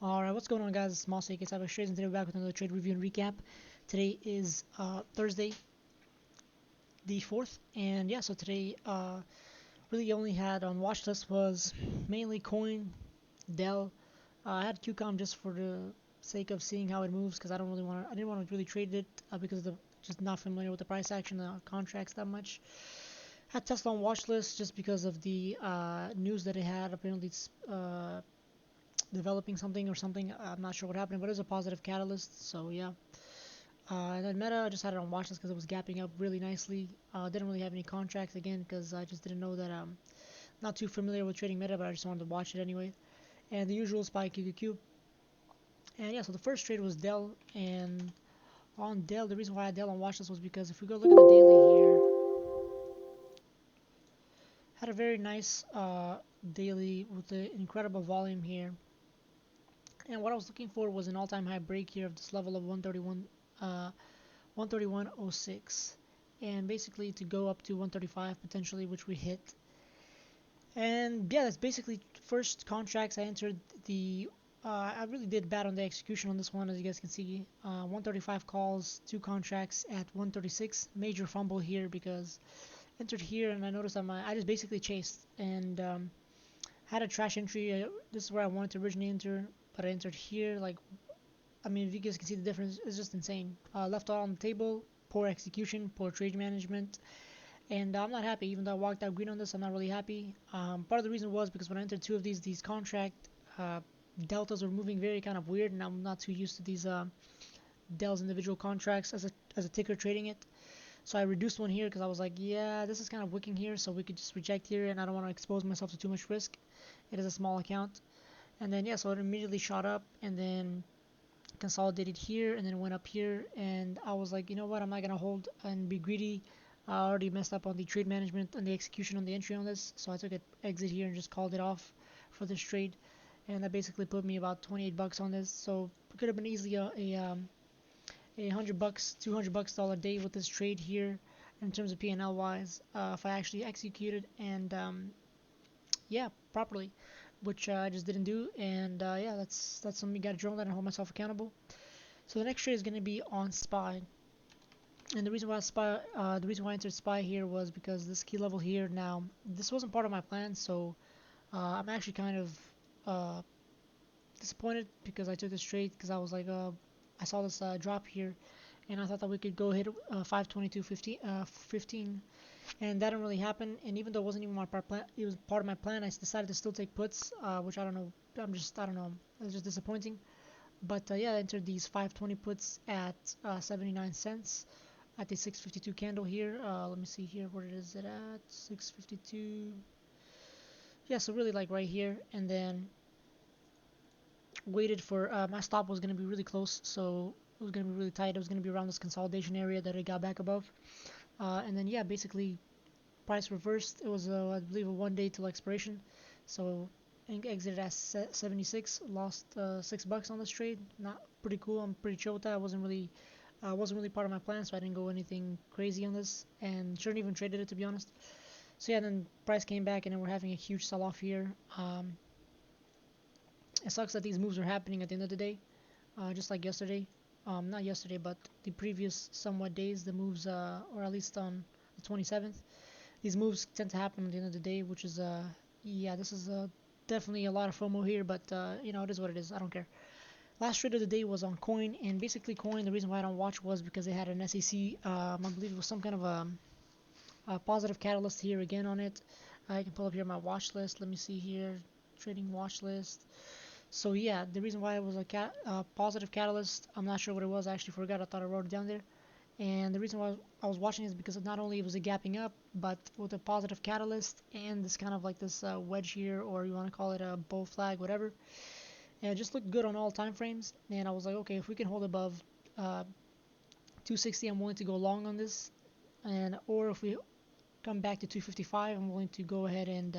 Alright, what's going on, guys? It's Small Snake. It's Trades, and today we're back with another trade review and recap. Today is Thursday, the 4th, and yeah, so today really only had on watch list was mainly Coin, DELL. I had QCOM just for the sake of seeing how it moves, because I didn't want to really trade it because of the just not familiar with the price action, the contracts that much. Had Tesla on watch list just because of the news that it had. Apparently, it's developing something or something. I'm not sure what happened, but it was a positive catalyst. So yeah. And then Meta, I just had it on watch list because it was gapping up really nicely. Didn't really have any contracts again because I just didn't know that I'm not too familiar with trading Meta, but I just wanted to watch it anyway. And the usual SPY QQQ. And yeah, so the first trade was DELL, and on DELL, the reason why I had DELL on watch list was because if we go look at the daily here, had a very nice daily with the incredible volume here. And what I was looking for was an all-time high break here of this level of 131, 131.06, and basically to go up to 135 potentially, which we hit. And yeah, that's basically first contracts. I entered the. I really did bad on the execution on this one, as you guys can see. 135 calls, 2 contracts at 136. Major fumble here because entered here and I noticed that I just basically chased and had a trash entry. This is where I wanted to originally enter, but I entered here. Like, I mean, if you guys can see the difference, it's just insane. Left all on the table, poor execution, poor trade management, and I'm not happy. Even though I walked out green on this, I'm not really happy. Part of the reason was because when I entered two of these contract uh, deltas were moving very kind of weird, and I'm not too used to these Dell's individual contracts as a ticker trading it. So I reduced one here because I was like, yeah, this is kind of wicking here, so we could just reject here, and I don't want to expose myself to too much risk. It is a small account. And then, yeah, so it immediately shot up, and then consolidated here, and then went up here, and I was like, you know what, I'm not going to hold and be greedy. I already messed up on the trade management and the execution on the entry on this, so I took an exit here and just called it off for this trade. And that basically put me about 28 bucks on this, so it could have been easily a $100, $200 dollar day with this trade here in terms of P&L wise, if I actually executed and yeah, properly, which I just didn't do. And yeah, that's something you gotta drill that and hold myself accountable. So the next trade is gonna be on SPY, and the reason why I entered SPY here was because this key level here. Now, this wasn't part of my plan, so I'm actually kind of uh, disappointed because I took this trade because I was like, I saw this drop here, and I thought that we could go hit 522.15, and that didn't really happen. And even though it wasn't even my plan, it was part of my plan. I decided to still take puts, which I don't know. I don't know. It was just disappointing. But yeah, I entered these 520 puts at 79 cents at the 652 candle here. Let me see here what it is it at 652. Yeah, so really like right here, and then waited for my stop was going to be really close, so it was going to be really tight. It was going to be around this consolidation area that it got back above, and then yeah, basically price reversed. It was I believe a 1 day till expiration, so exited at 76, lost $6 on this trade. Not pretty cool. I'm pretty chill with that. I wasn't really part of my plan, so I didn't go anything crazy on this, and shouldn't even traded it, to be honest. So yeah, then price came back, and then we're having a huge sell-off here. It sucks that these moves are happening at the end of the day, just like yesterday. Not yesterday, but the previous somewhat days, the moves, or at least on the 27th, these moves tend to happen at the end of the day, which is, yeah, this is definitely a lot of FOMO here, but you know, it is what it is. I don't care. Last trade of the day was on Coin, and basically Coin, the reason why I don't watch was because they had an SEC, I believe it was some kind of a positive catalyst here again on it. I can pull up here my watch list. Let me see here, trading watch list. So yeah, the reason why it was a positive catalyst, I'm not sure what it was. I actually forgot. I thought I wrote it down there. And the reason why I was watching is because not only was it gapping up, but with a positive catalyst and this kind of like this wedge here, or you want to call it a bull flag, whatever. And it just looked good on all time frames. And I was like, okay, if we can hold above 260, I'm willing to go long on this. And or if we come back to 255, I'm willing to go ahead and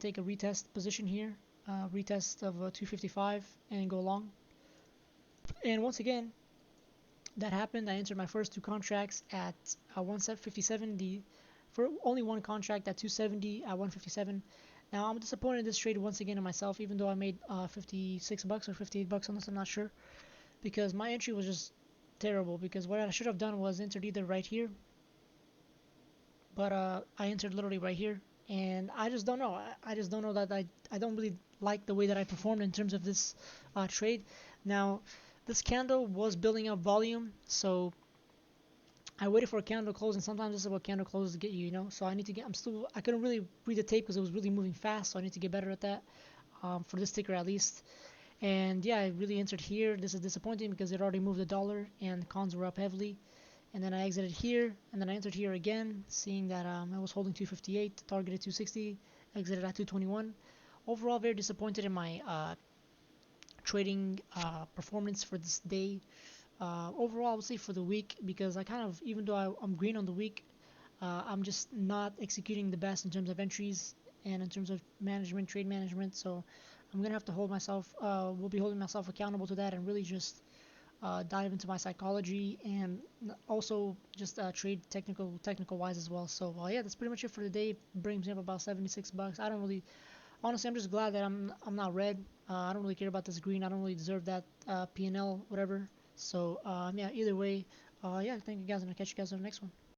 take a retest position here, retest of 255 and go long. And once again, that happened. I entered my first 2 contracts at 157. For only one contract at 270 at 157. Now I'm disappointed in this trade once again in myself, even though I made 56 bucks or 58 bucks on this. I'm not sure because my entry was just terrible. Because what I should have done was entered either right here, but I entered literally right here, and I just don't know. I just don't know that I don't really like the way that I performed in terms of this trade. Now, this candle was building up volume, so I waited for a candle to close, and sometimes this is what candle closes get you, you know. So I need to get. I couldn't really read the tape because it was really moving fast, so I need to get better at that for this ticker at least. And yeah, I really entered here. This is disappointing because it already moved the dollar and the cons were up heavily. And then I exited here, and then I entered here again, seeing that I was holding 258, targeted 260, exited at 221. Overall, very disappointed in my trading performance for this day. Overall, I would say for the week, because I kind of, even though I'm green on the week, I'm just not executing the best in terms of entries and in terms of management, trade management. So I'm gonna have to hold myself. Will be holding myself accountable to that and really just dive into my psychology and also just trade technical wise as well. So yeah, that's pretty much it for the day. Brings me up about 76 bucks. I don't really, honestly, I'm just glad that I'm not red. I don't really care about this green. I don't really deserve that P&L whatever. So yeah, either way, yeah, thank you guys, and I'll catch you guys on the next one.